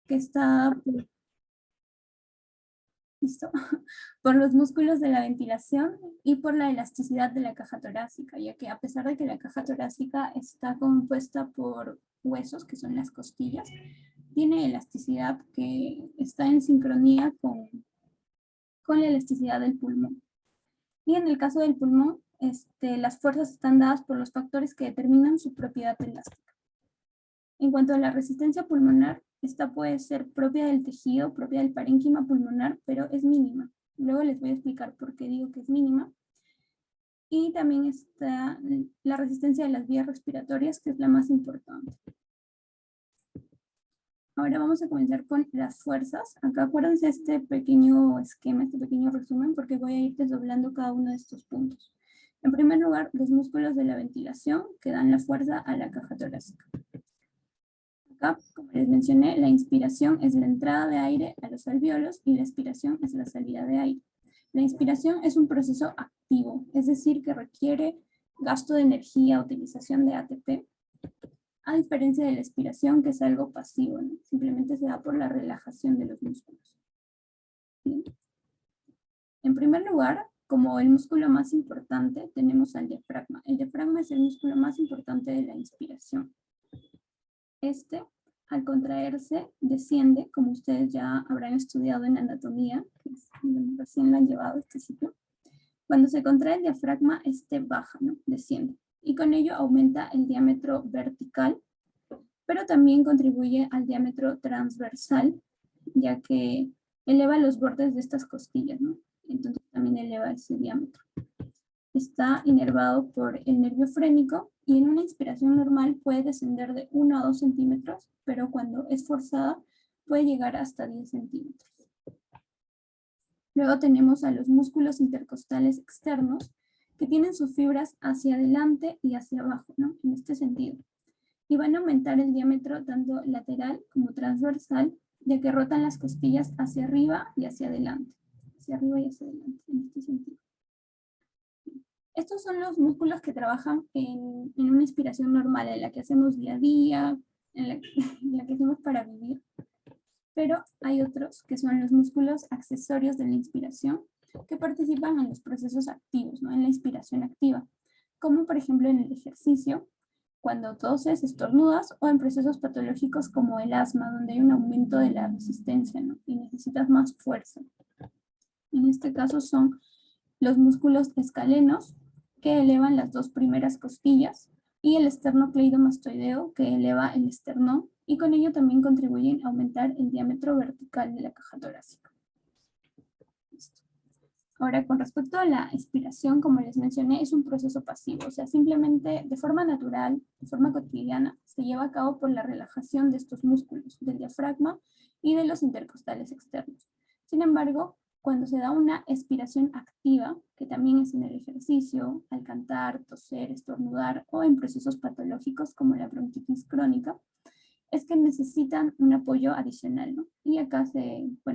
que está ¿listo? Por los músculos de la ventilación y por la elasticidad de la caja torácica, ya que a pesar de que la caja torácica está compuesta por huesos, que son las costillas, tiene elasticidad que está en sincronía con la elasticidad del pulmón. Y en el caso del pulmón, las fuerzas están dadas por los factores que determinan su propiedad elástica. En cuanto a la resistencia pulmonar, esta puede ser propia del tejido, propia del parénquima pulmonar, pero es mínima. Luego les voy a explicar por qué digo que es mínima. Y también está la resistencia de las vías respiratorias, que es la más importante. Ahora vamos a comenzar con las fuerzas. Acá acuérdense este pequeño esquema, este pequeño resumen, porque voy a ir desdoblando cada uno de estos puntos. En primer lugar, los músculos de la ventilación que dan la fuerza a la caja torácica. Acá, como les mencioné, la inspiración es la entrada de aire a los alvéolos y la expiración es la salida de aire. La inspiración es un proceso activo, es decir, que requiere gasto de energía, utilización de ATP, a diferencia de la expiración, que es algo pasivo, ¿no? Simplemente se da por la relajación de los músculos. ¿Bien? En primer lugar, como el músculo más importante, tenemos al diafragma. El diafragma es el músculo más importante de la inspiración. Al contraerse, desciende, como ustedes ya habrán estudiado en anatomía, que recién lo han llevado a este ciclo. Cuando se contrae el diafragma, baja, ¿no? Desciende. Y con ello aumenta el diámetro vertical, pero también contribuye al diámetro transversal, ya que eleva los bordes de estas costillas, ¿no? Entonces también eleva ese diámetro. Está inervado por el nervio frénico y en una inspiración normal puede descender de 1 a 2 centímetros, pero cuando es forzada puede llegar hasta 10 centímetros. Luego tenemos a los músculos intercostales externos que tienen sus fibras hacia adelante y hacia abajo, ¿no? En este sentido. Y van a aumentar el diámetro tanto lateral como transversal, ya que rotan las costillas hacia arriba y hacia adelante. Hacia arriba y hacia adelante, en este sentido. Estos son los músculos que trabajan en una inspiración normal, en la que hacemos día a día, en la que hacemos para vivir. Pero hay otros que son los músculos accesorios de la inspiración, que participan en los procesos activos, ¿no? En la inspiración activa, como por ejemplo en el ejercicio, cuando toses, estornudas, o en procesos patológicos como el asma, donde hay un aumento de la resistencia, ¿no? Y necesitas más fuerza. En este caso son los músculos escalenos, que elevan las dos primeras costillas, y el esternocleidomastoideo, que eleva el esternón, y con ello también contribuyen a aumentar el diámetro vertical de la caja torácica. Listo. Ahora, con respecto a la expiración, como les mencioné, es un proceso pasivo, o sea, simplemente de forma natural, de forma cotidiana, se lleva a cabo por la relajación de estos músculos, del diafragma y de los intercostales externos. Sin embargo, cuando se da una expiración activa, que también es en el ejercicio, al cantar, toser, estornudar o en procesos patológicos como la bronquitis crónica, es que necesitan un apoyo adicional, ¿no? Y acá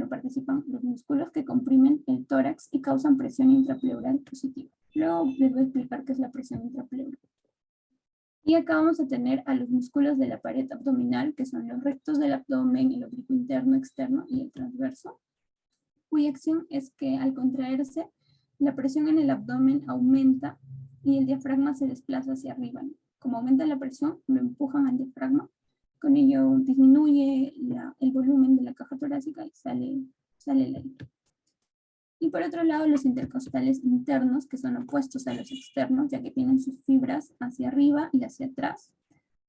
participan los músculos que comprimen el tórax y causan presión intrapleural positiva. Luego les voy a explicar qué es la presión intrapleural. Y acá vamos a tener a los músculos de la pared abdominal, que son los rectos del abdomen, el oblicuo interno, externo y el transverso, cuya acción es que al contraerse, la presión en el abdomen aumenta y el diafragma se desplaza hacia arriba, ¿no? Como aumenta la presión, lo empujan al diafragma, con ello disminuye el volumen de la caja torácica y sale el aire. Y por otro lado, los intercostales internos, que son opuestos a los externos, ya que tienen sus fibras hacia arriba y hacia atrás,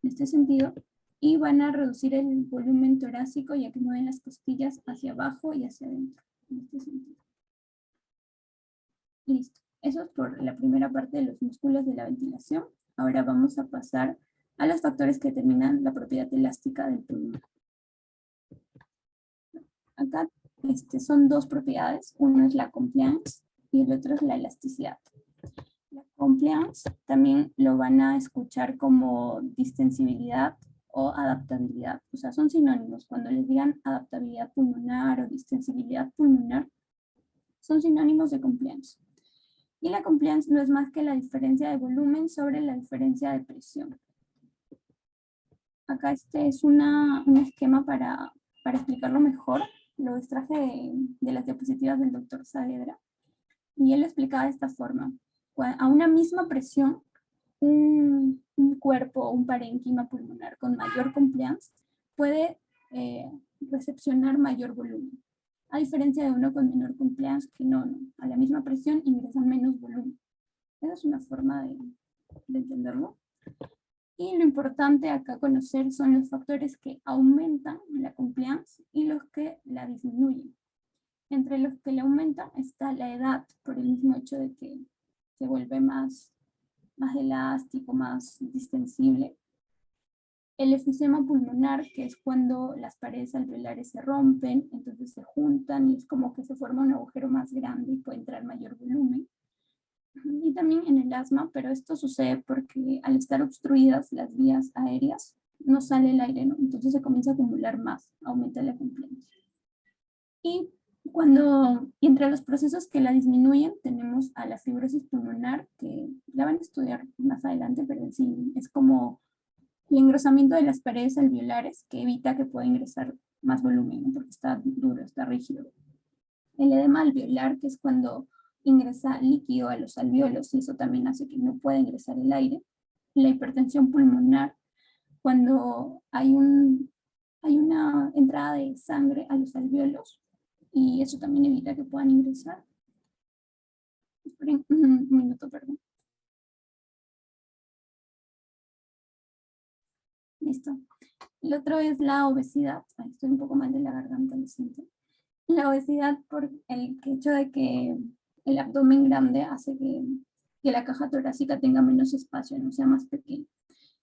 en este sentido, y van a reducir el volumen torácico, ya que mueven las costillas hacia abajo y hacia adentro, en este sentido. Listo. Eso es por la primera parte de los músculos de la ventilación. Ahora vamos a pasar a los factores que determinan la propiedad elástica del pulmón. Acá son dos propiedades, uno es la compliance y el otro es la elasticidad. La compliance también lo van a escuchar como distensibilidad o adaptabilidad, o sea, son sinónimos. Cuando les digan adaptabilidad pulmonar o distensibilidad pulmonar, son sinónimos de compliance. Y la compliance no es más que la diferencia de volumen sobre la diferencia de presión. Acá es un esquema para para explicarlo mejor, lo extraje de las diapositivas del doctor Saavedra, y él lo explicaba de esta forma. A una misma presión, un cuerpo o un parénquima pulmonar con mayor compliance puede recepcionar mayor volumen, a diferencia de uno con menor compliance que no, a la misma presión ingresa menos volumen. Esa es una forma de entenderlo. Y lo importante acá conocer son los factores que aumentan la compliance y los que la disminuyen. Entre los que le aumentan está la edad, por el mismo hecho de que se vuelve más elástico, más distensible. El efisema pulmonar, que es cuando las paredes alveolares se rompen, entonces se juntan y es como que se forma un agujero más grande y puede entrar mayor volumen. Y también en el asma, pero esto sucede porque al estar obstruidas las vías aéreas, no sale el aire, ¿no? Entonces se comienza a acumular más, aumenta la compliance. Y entre los procesos que la disminuyen, tenemos a la fibrosis pulmonar, que la van a estudiar más adelante, pero en sí es como el engrosamiento de las paredes alveolares que evita que pueda ingresar más volumen, ¿no? Porque está duro, está rígido. El edema alveolar, que es cuando ingresa líquido a los alveolos y eso también hace que no pueda ingresar el aire. La hipertensión pulmonar, cuando hay una entrada de sangre a los alveolos y eso también evita que puedan ingresar. Esperen un minuto, perdón. Listo. El otro es la obesidad. Ay, estoy un poco mal de la garganta, lo siento. La obesidad por el hecho de que el abdomen grande hace que la caja torácica tenga menos espacio, no sea más pequeña.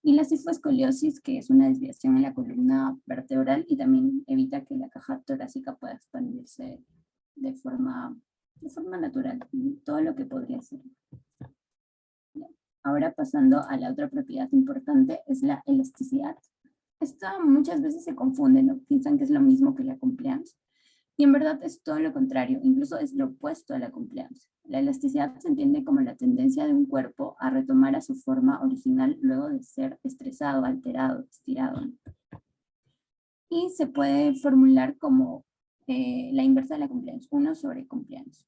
Y la cisfoscoliosis, que es una desviación en la columna vertebral y también evita que la caja torácica pueda expandirse de forma natural, todo lo que podría ser. Ahora pasando a la otra propiedad importante es la elasticidad. Esta muchas veces se confunde, ¿no? Piensan que es lo mismo que la compliance. Y en verdad es todo lo contrario, incluso es lo opuesto a la compliance. La elasticidad se entiende como la tendencia de un cuerpo a retomar a su forma original luego de ser estresado, alterado, estirado. Y se puede formular como la inversa de la compliance, 1 sobre compliance.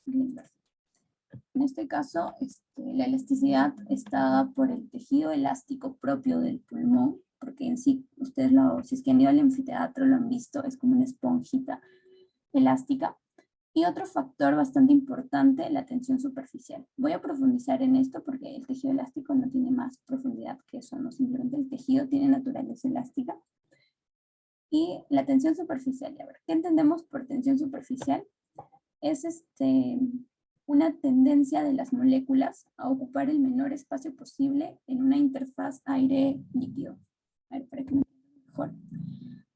En este caso, la elasticidad está dada por el tejido elástico propio del pulmón, porque en sí, ustedes si es que han ido al anfiteatro lo han visto, es como una esponjita elástica. Y otro factor bastante importante, la tensión superficial. Voy a profundizar en esto porque el tejido elástico no tiene más profundidad que eso, no simplemente el tejido tiene naturaleza elástica. Y la tensión superficial, a ver, ¿qué entendemos por tensión superficial? Es una tendencia de las moléculas a ocupar el menor espacio posible en una interfaz aire-líquido. A ver, para que me entiendan mejor.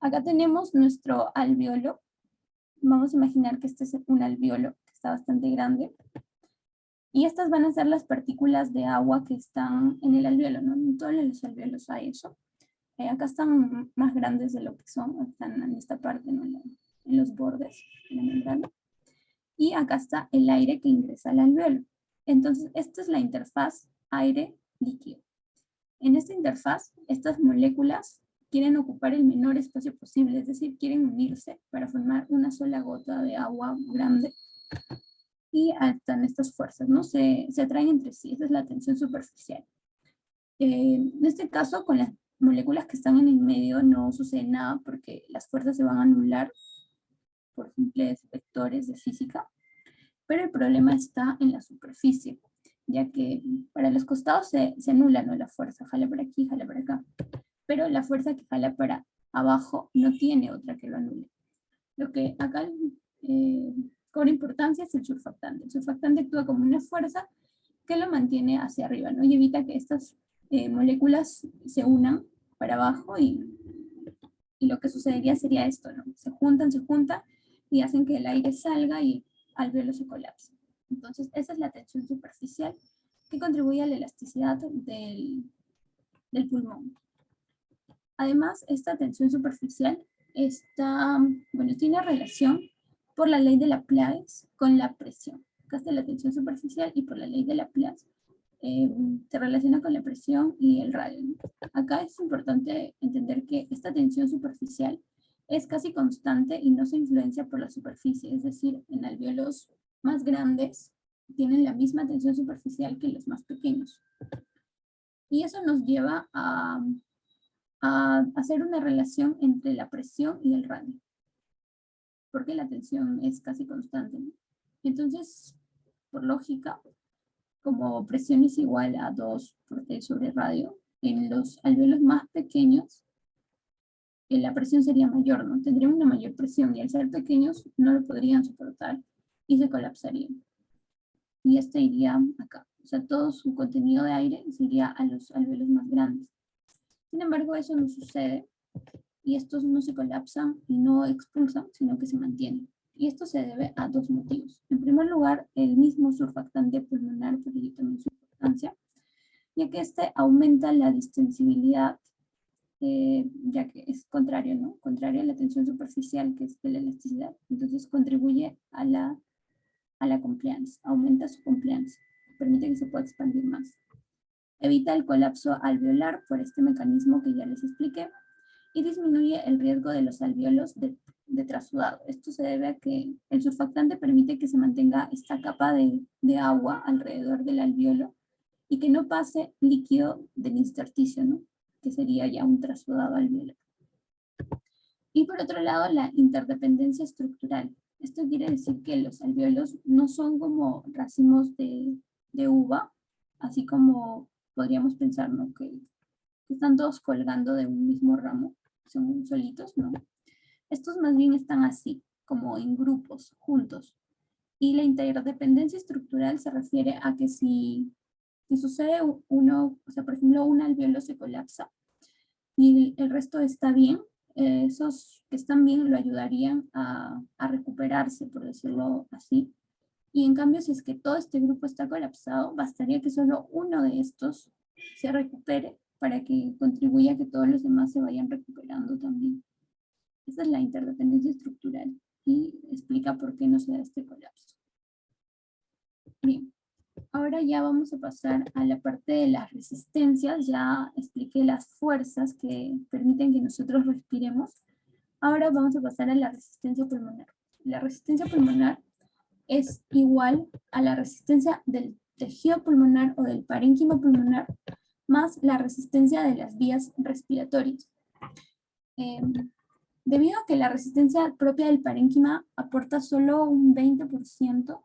Acá tenemos nuestro alveolo. Vamos a imaginar que este es un alveolo que está bastante grande. Y estas van a ser las partículas de agua que están en el alveolo, ¿no? En todos los alveolos hay eso. Acá están más grandes de lo que son, están en esta parte, ¿no? En los bordes de la membrana. Y acá está el aire que ingresa al alveolo. Entonces, esta es la interfaz aire-líquido. En esta interfaz, estas moléculas quieren ocupar el menor espacio posible, es decir, quieren unirse para formar una sola gota de agua grande. Y están estas fuerzas, ¿no? Se atraen entre sí, esa es la tensión superficial. En este caso, con las moléculas que están en el medio no sucede nada porque las fuerzas se van a anular por simples vectores de física, pero el problema está en la superficie, ya que para los costados se anula, ¿no? La fuerza, jala para aquí, jala para acá, pero la fuerza que jala para abajo no tiene otra que lo anule. Lo que acá cobra importancia es el surfactante. El surfactante actúa como una fuerza que lo mantiene hacia arriba, ¿no? Y evita que estas moléculas se unan para abajo y lo que sucedería sería esto, ¿no? Se juntan y hacen que el aire salga y alveolo se colapsa. Entonces, esa es la tensión superficial que contribuye a la elasticidad del pulmón. Además, esta tensión superficial tiene relación por la ley de Laplace con la presión. Acá está la tensión superficial y por la ley de Laplace se relaciona con la presión y el radio. Acá es importante entender que esta tensión superficial es casi constante y no se influencia por la superficie, es decir, en alvéolos más grandes tienen la misma tensión superficial que los más pequeños. Y eso nos lleva a hacer una relación entre la presión y el radio, porque la tensión es casi constante, ¿no? Entonces, por lógica, como presión es igual a 2 por T sobre radio, en los alvéolos más pequeños, la presión sería mayor, ¿no? Tendrían una mayor presión y al ser pequeños no lo podrían soportar y se colapsarían. Y este iría acá. O sea, todo su contenido de aire se iría a los alvéolos más grandes. Sin embargo, eso no sucede y estos no se colapsan y no expulsan, sino que se mantienen. Y esto se debe a 2 motivos. En primer lugar, el mismo surfactante pulmonar, por ello también su importancia, ya que este aumenta la distensibilidad, ya que es contrario, ¿no? Contrario a la tensión superficial, que es de la elasticidad. Entonces contribuye a la compliance, aumenta su compliance, permite que se pueda expandir más. Evita el colapso alveolar por este mecanismo que ya les expliqué y disminuye el riesgo de los alvéolos de trasudado. Esto se debe a que el surfactante permite que se mantenga esta capa de agua alrededor del alvéolo y que no pase líquido del intersticio, ¿no? Que sería ya un trasudado alveolar. Y por otro lado, la interdependencia estructural. Esto quiere decir que los alvéolos no son como racimos de uva, así como podríamos pensar, ¿no? Que están todos colgando de un mismo ramo, son solitos, ¿no? Estos más bien están así, como en grupos, juntos. Y la interdependencia estructural se refiere a que si sucede uno, o sea, por ejemplo, un alvéolo se colapsa y el resto está bien, esos que están bien lo ayudarían a recuperarse, por decirlo así. Y en cambio, si es que todo este grupo está colapsado, bastaría que solo uno de estos se recupere para que contribuya a que todos los demás se vayan recuperando también. Esa es la interdependencia estructural y explica por qué no se da este colapso. Bien, ahora ya vamos a pasar a la parte de las resistencias. Ya expliqué las fuerzas que permiten que nosotros respiremos. Ahora vamos a pasar a la resistencia pulmonar. La resistencia pulmonar es igual a la resistencia del tejido pulmonar o del parénquima pulmonar más la resistencia de las vías respiratorias. Debido a que la resistencia propia del parénquima aporta solo un 20%,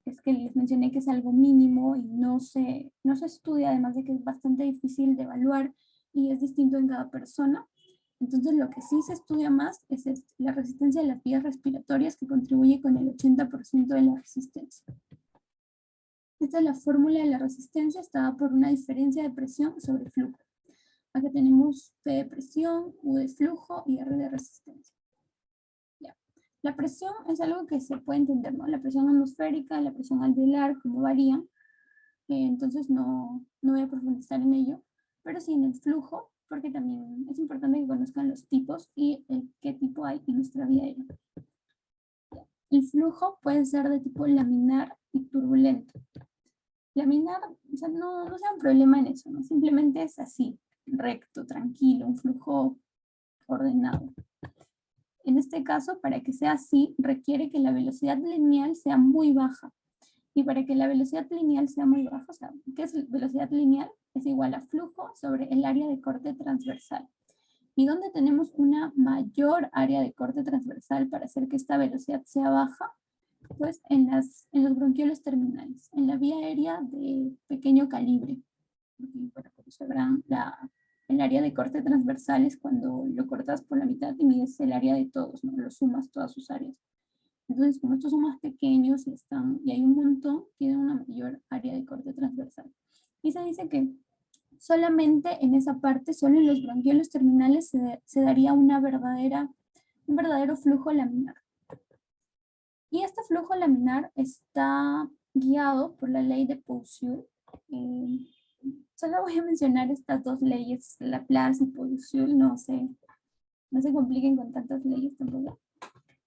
es que les mencioné que es algo mínimo y no se estudia, además de que es bastante difícil de evaluar y es distinto en cada persona. Entonces lo que sí se estudia más es la resistencia de las vías respiratorias, que contribuye con el 80% de la resistencia. Esta es la fórmula de la resistencia, está dada por una diferencia de presión sobre flujo. Acá tenemos P de presión, U de flujo y R de resistencia. Ya. La presión es algo que se puede entender, ¿no? La presión atmosférica, la presión alveolar, cómo varían. Entonces no voy a profundizar en ello, pero sí en el flujo, porque también es importante que conozcan los tipos y qué tipo hay en nuestra vía aérea. El flujo puede ser de tipo laminar y turbulento. Laminar, o sea, no sea un problema en eso, ¿no? Simplemente es así, recto, tranquilo, un flujo ordenado. En este caso, para que sea así, requiere que la velocidad lineal sea muy baja. Y para que la velocidad lineal sea muy baja, o sea, ¿qué es velocidad lineal? Es igual a flujo sobre el área de corte transversal. ¿Y dónde tenemos una mayor área de corte transversal para hacer que esta velocidad sea baja? Pues en los bronquiolos terminales, en la vía aérea de pequeño calibre. Porque, como sabrán, el área de corte transversal es cuando lo cortas por la mitad y mides el área de todos, ¿no? Lo sumas todas sus áreas. Entonces, como estos son más pequeños y hay un montón, tienen una mayor área de corte transversal. Y se dice que solamente en esa parte, solo en los bronquiolos terminales, se daría un verdadero flujo laminar. Y este flujo laminar está guiado por la ley de Poussieu. Solo voy a mencionar estas dos leyes, Laplace y Poussieu, no se compliquen con tantas leyes tampoco.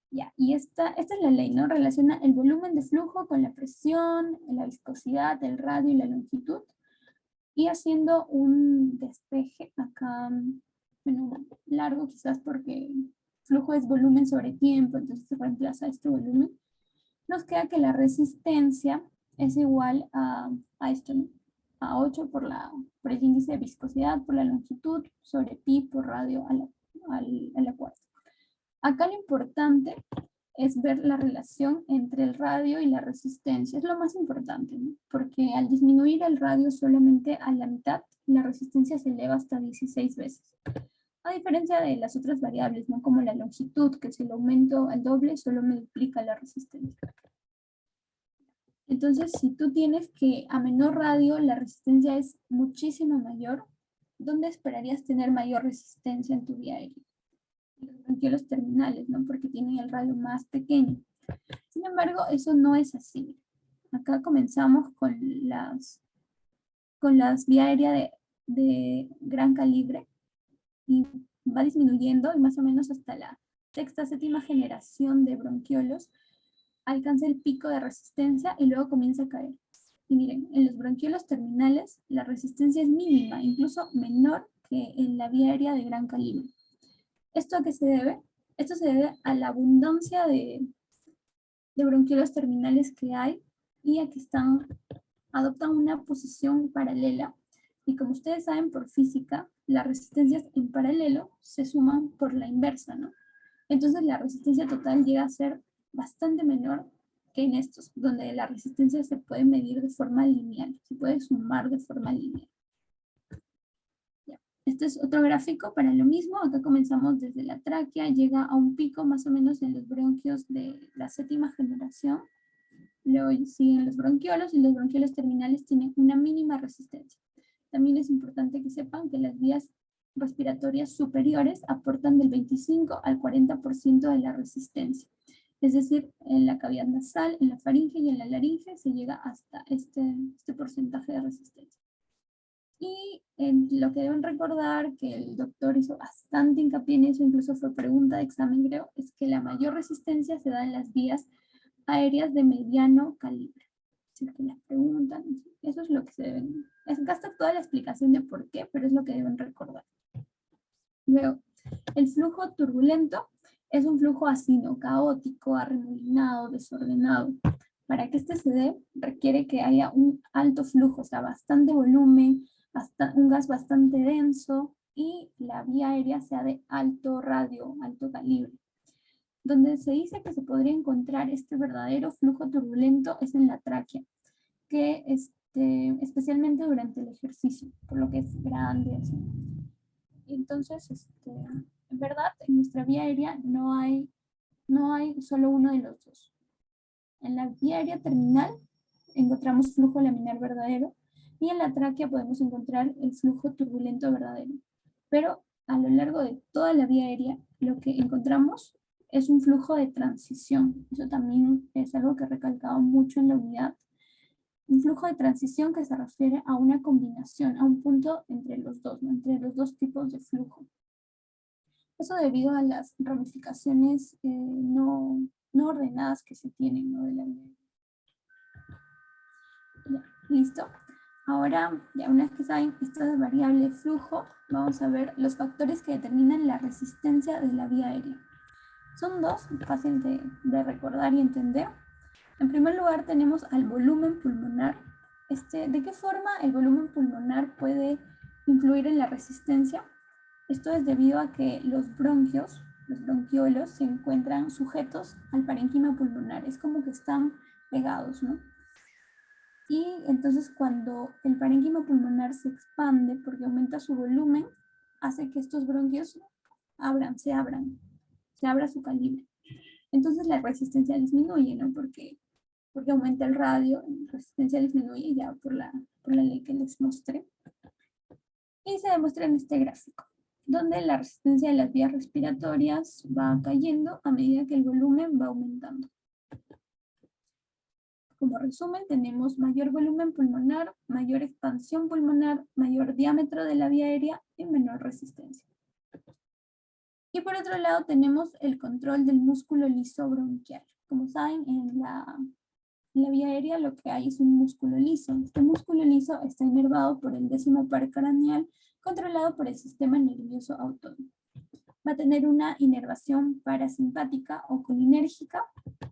Ya, y esta es la ley, ¿no? Relaciona el volumen de flujo con la presión, la viscosidad, el radio y la longitud. Y haciendo un despeje acá, bueno, largo quizás porque flujo es volumen sobre tiempo, entonces se reemplaza este volumen, nos queda que la resistencia es igual a esto, ¿no? A 8 por el índice de viscosidad, por la longitud, sobre pi por radio a la cuarta. Acá lo importante es ver la relación entre el radio y la resistencia. Es lo más importante, ¿no? Porque al disminuir el radio solamente a la mitad, la resistencia se eleva hasta 16 veces. A diferencia de las otras variables, ¿no? Como la longitud, que si lo aumento al doble, solo me duplica la resistencia. Entonces, si tú tienes que a menor radio la resistencia es muchísimo mayor, ¿dónde esperarías tener mayor resistencia en tu vía aérea? Los bronquiolos terminales, ¿no? Porque tienen el radio más pequeño. Sin embargo, eso no es así. Acá comenzamos con las vías aéreas de gran calibre y va disminuyendo y más o menos hasta la sexta, séptima generación de bronquiolos alcanza el pico de resistencia y luego comienza a caer. Y miren, en los bronquiolos terminales la resistencia es mínima, incluso menor que en la vía aérea de gran calibre. ¿Esto a qué se debe? Esto se debe a la abundancia de bronquiolos terminales que hay y a que adoptan una posición paralela. Y como ustedes saben por física, las resistencias en paralelo se suman por la inversa, ¿no? Entonces la resistencia total llega a ser bastante menor que en estos, donde la resistencia se puede medir de forma lineal, se puede sumar de forma lineal. Ya. Este es otro gráfico para lo mismo. Acá comenzamos desde la tráquea, llega a un pico más o menos en los bronquios de la séptima generación. Luego siguen los bronquiolos y los bronquiolos terminales tienen una mínima resistencia. También es importante que sepan que las vías respiratorias superiores aportan del 25 al 40% de la resistencia. Es decir, en la cavidad nasal, en la faringe y en la laringe se llega hasta este porcentaje de resistencia. Y lo que deben recordar, que el doctor hizo bastante hincapié en eso, incluso fue pregunta de examen creo, es que la mayor resistencia se da en las vías aéreas de mediano calibre. Si es que las preguntan, eso es lo que se deben, acá está toda la explicación de por qué, pero es lo que deben recordar. Luego, el flujo turbulento es un flujo así, ¿no? Caótico, arremolinado, desordenado. Para que este se dé, requiere que haya un alto flujo, o sea, bastante volumen, un gas bastante denso y la vía aérea sea de alto radio, alto calibre. Donde se dice que se podría encontrar este verdadero flujo turbulento es en la tráquea, que especialmente durante el ejercicio, por lo que es grande. Así. Entonces, en verdad, en nuestra vía aérea no hay solo uno de los dos. En la vía aérea terminal encontramos flujo laminar verdadero y en la tráquea podemos encontrar el flujo turbulento verdadero. Pero a lo largo de toda la vía aérea lo que encontramos es un flujo de transición. Eso también es algo que he recalcado mucho en la unidad. Un flujo de transición que se refiere a una combinación, a un punto entre los dos, ¿no? Entre los dos tipos de flujo. Eso debido a las ramificaciones no ordenadas que se tienen, ¿no? De la vía. Ya, listo. Ahora, ya una vez que saben esta variable flujo, vamos a ver los factores que determinan la resistencia de la vía aérea. Son dos, fácil de recordar y entender. En primer lugar tenemos al volumen pulmonar. ¿De qué forma el volumen pulmonar puede influir en la resistencia? Esto es debido a que los bronquiolos, se encuentran sujetos al parénquima pulmonar. Es como que están pegados, ¿no? Y entonces cuando el parénquima pulmonar se expande porque aumenta su volumen, hace que estos bronquios se abra su calibre. Entonces la resistencia disminuye, ¿no? Porque aumenta el radio, la resistencia disminuye ya por la ley que les mostré. Y se demuestra en este gráfico, donde la resistencia de las vías respiratorias va cayendo a medida que el volumen va aumentando. Como resumen, tenemos mayor volumen pulmonar, mayor expansión pulmonar, mayor diámetro de la vía aérea y menor resistencia. Y por otro lado tenemos el control del músculo liso bronquial. Como saben, en la vía aérea lo que hay es un músculo liso. Este músculo liso está inervado por el 10º par craneal, controlado por el sistema nervioso autónomo. va a tener una inervación parasimpática o colinérgica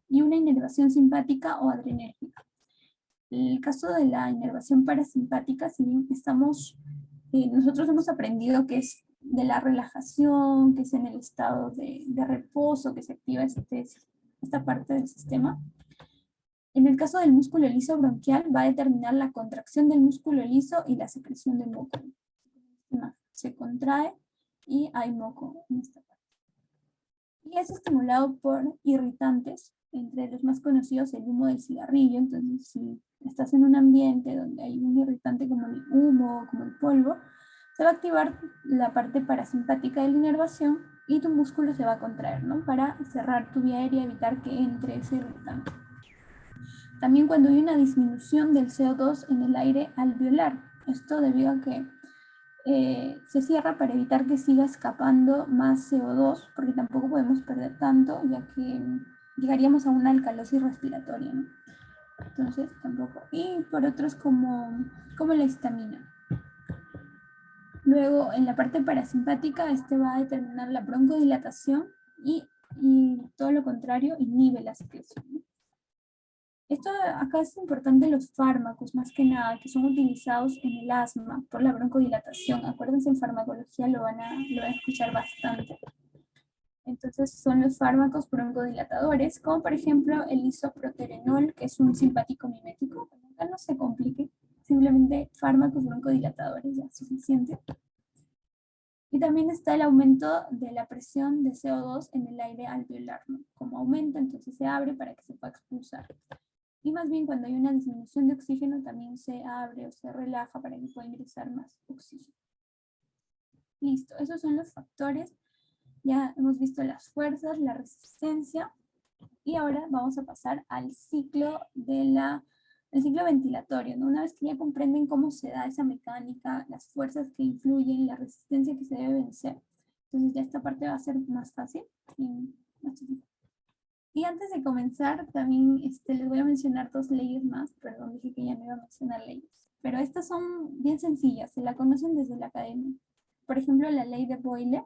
y una inervación simpática o adrenérgica. En el caso de la inervación parasimpática, si bien nosotros hemos aprendido que es de la relajación, que es en el estado de reposo, que se activa esta parte del sistema. En el caso del músculo liso bronquial, va a determinar la contracción del músculo liso y la secreción de moco. Se contrae y hay moco en esta parte. Y es estimulado por irritantes, entre los más conocidos el humo del cigarrillo. Entonces, si estás en un ambiente donde hay un irritante como el humo, como el polvo, se va a activar la parte parasimpática de la inervación y tu músculo se va a contraer, ¿no? Para cerrar tu vía aérea y evitar que entre ese irritante. También cuando hay una disminución del CO2 en el aire alveolar. Esto debido a que se cierra para evitar que siga escapando más CO2, porque tampoco podemos perder tanto, ya que llegaríamos a una alcalosis respiratoria, ¿no? Entonces, tampoco. Y por otros como la histamina. Luego, en la parte parasimpática, este va a determinar la broncodilatación y todo lo contrario, inhibe la secreción, ¿no? Esto acá es importante los fármacos, más que nada, que son utilizados en el asma por la broncodilatación. Acuérdense, en farmacología lo van a escuchar bastante. Entonces son los fármacos broncodilatadores, como por ejemplo el isoproterenol, que es un simpático mimético. Acá no se complique, simplemente fármacos broncodilatadores, ya es suficiente. Y también está el aumento de la presión de CO2 en el aire alveolar, ¿no? Como aumenta, entonces se abre para que se pueda expulsar. Y más bien cuando hay una disminución de oxígeno también se abre o se relaja para que pueda ingresar más oxígeno. Listo, esos son los factores. Ya hemos visto las fuerzas, la resistencia. Y ahora vamos a pasar al ciclo el ciclo ventilatorio, ¿no? Una vez que ya comprenden cómo se da esa mecánica, las fuerzas que influyen, la resistencia que se debe vencer, entonces ya esta parte va a ser más fácil y más chiquita. Y antes de comenzar, también les voy a mencionar dos leyes más. Perdón, dije que ya no iba a mencionar leyes. Pero estas son bien sencillas, se la conocen desde la academia. Por ejemplo, la ley de Boyle,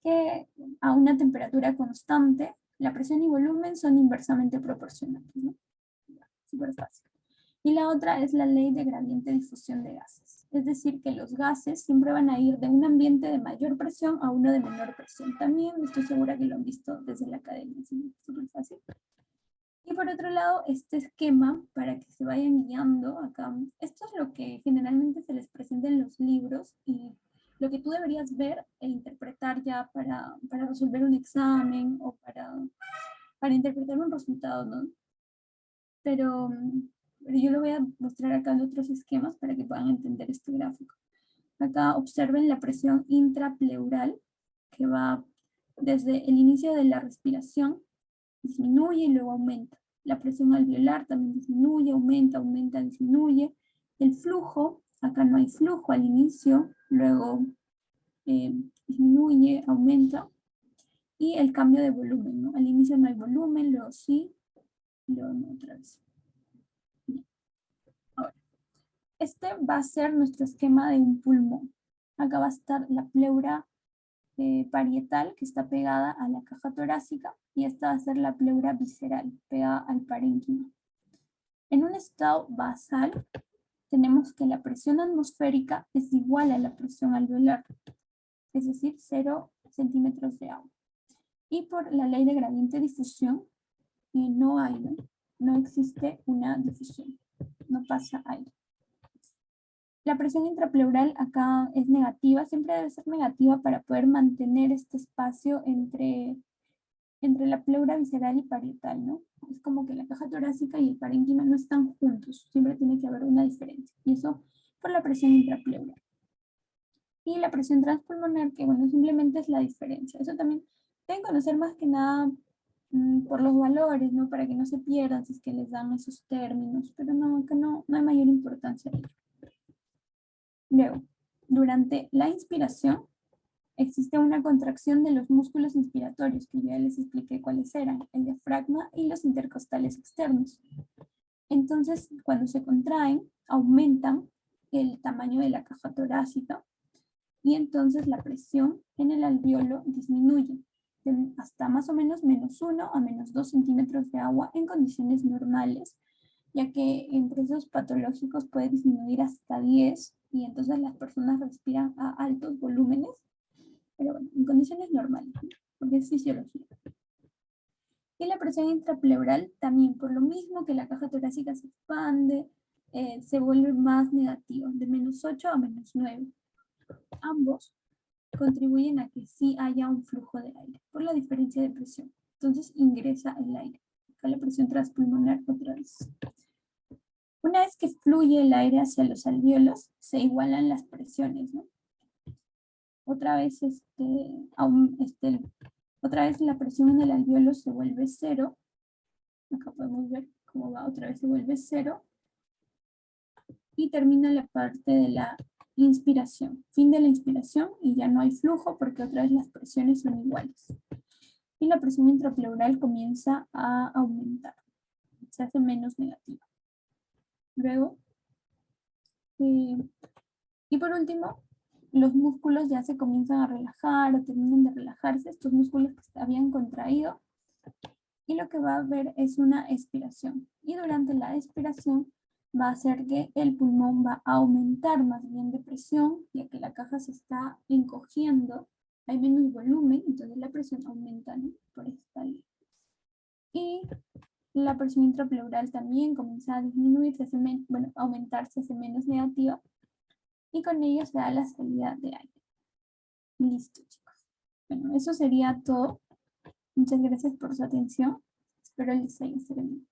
que a una temperatura constante, la presión y volumen son inversamente proporcionales, ¿no? Súper fácil. Y la otra es la ley de gradiente de difusión de gases. Es decir, que los gases siempre van a ir de un ambiente de mayor presión a uno de menor presión. También estoy segura que lo han visto desde la academia, ¿sí? Súper fácil. Y por otro lado, este esquema, para que se vayan guiando acá, esto es lo que generalmente se les presenta en los libros y lo que tú deberías ver e interpretar ya para resolver un examen o para interpretar un resultado, ¿no? Pero yo lo voy a mostrar acá en otros esquemas para que puedan entender este gráfico. Acá observen la presión intrapleural que va desde el inicio de la respiración, disminuye y luego aumenta. La presión alveolar también disminuye, aumenta, aumenta, disminuye. El flujo, acá no hay flujo al inicio, luego disminuye, aumenta. Y el cambio de volumen, ¿no? Al inicio no hay volumen, luego sí, luego no otra vez. Ahora, este va a ser nuestro esquema de un pulmón. Acá va a estar la pleura parietal, que está pegada a la caja torácica, y esta va a ser la pleura visceral, pegada al parénquima. En un estado basal, tenemos que la presión atmosférica es igual a la presión alveolar, es decir, 0 centímetros de agua. Y por la ley de gradiente de difusión, no existe una difusión, no pasa aire. La presión intrapleural acá es negativa, siempre debe ser negativa para poder mantener este espacio entre la pleura visceral y parietal, ¿no? Es como que la caja torácica y el parénquima no están juntos, siempre tiene que haber una diferencia, y eso por la presión intrapleural. Y la presión transpulmonar, que bueno, simplemente es la diferencia. Eso también deben conocer más que nada por los valores, ¿no? Para que no se pierdan si es que les dan esos términos, pero no, que no hay mayor importancia en ello. Luego, durante la inspiración, existe una contracción de los músculos inspiratorios, que ya les expliqué cuáles eran, el diafragma y los intercostales externos. Entonces, cuando se contraen, aumentan el tamaño de la caja torácica y entonces la presión en el alveolo disminuye hasta más o menos -1 a -2 centímetros de agua en condiciones normales, ya que en procesos patológicos puede disminuir hasta 10 y entonces las personas respiran a altos volúmenes, pero bueno, en condiciones normales, ¿no? Porque es fisiología. Y la presión intrapleural también, por lo mismo que la caja torácica se expande, se vuelve más negativa, de -8 a -9. Ambos contribuyen a que sí haya un flujo de aire por la diferencia de presión. Entonces ingresa el aire. Acá la presión transpulmonar otra vez. Una vez que fluye el aire hacia los alvéolos, se igualan las presiones, ¿no? Otra vez, otra vez la presión en el alvéolo se vuelve 0. Acá podemos ver cómo va, otra vez se vuelve 0. Y termina la parte de la inspiración. Fin de la inspiración y ya no hay flujo porque otra vez las presiones son iguales. Y la presión intrapleural comienza a aumentar. Se hace menos negativa. Luego, y por último, los músculos ya se comienzan a relajar o terminan de relajarse, estos músculos que habían contraído, y lo que va a haber es una expiración. Y durante la expiración va a hacer que el pulmón va a aumentar más bien de presión, ya que la caja se está encogiendo, hay menos volumen, entonces la presión aumenta, ¿no? Por esta línea. Y la presión intrapleural también comienza a disminuir, aumentar, se hace menos negativa, y con ello se da la salida de aire. Listo, chicos. Bueno, eso sería todo. Muchas gracias por su atención. Espero les haya servido.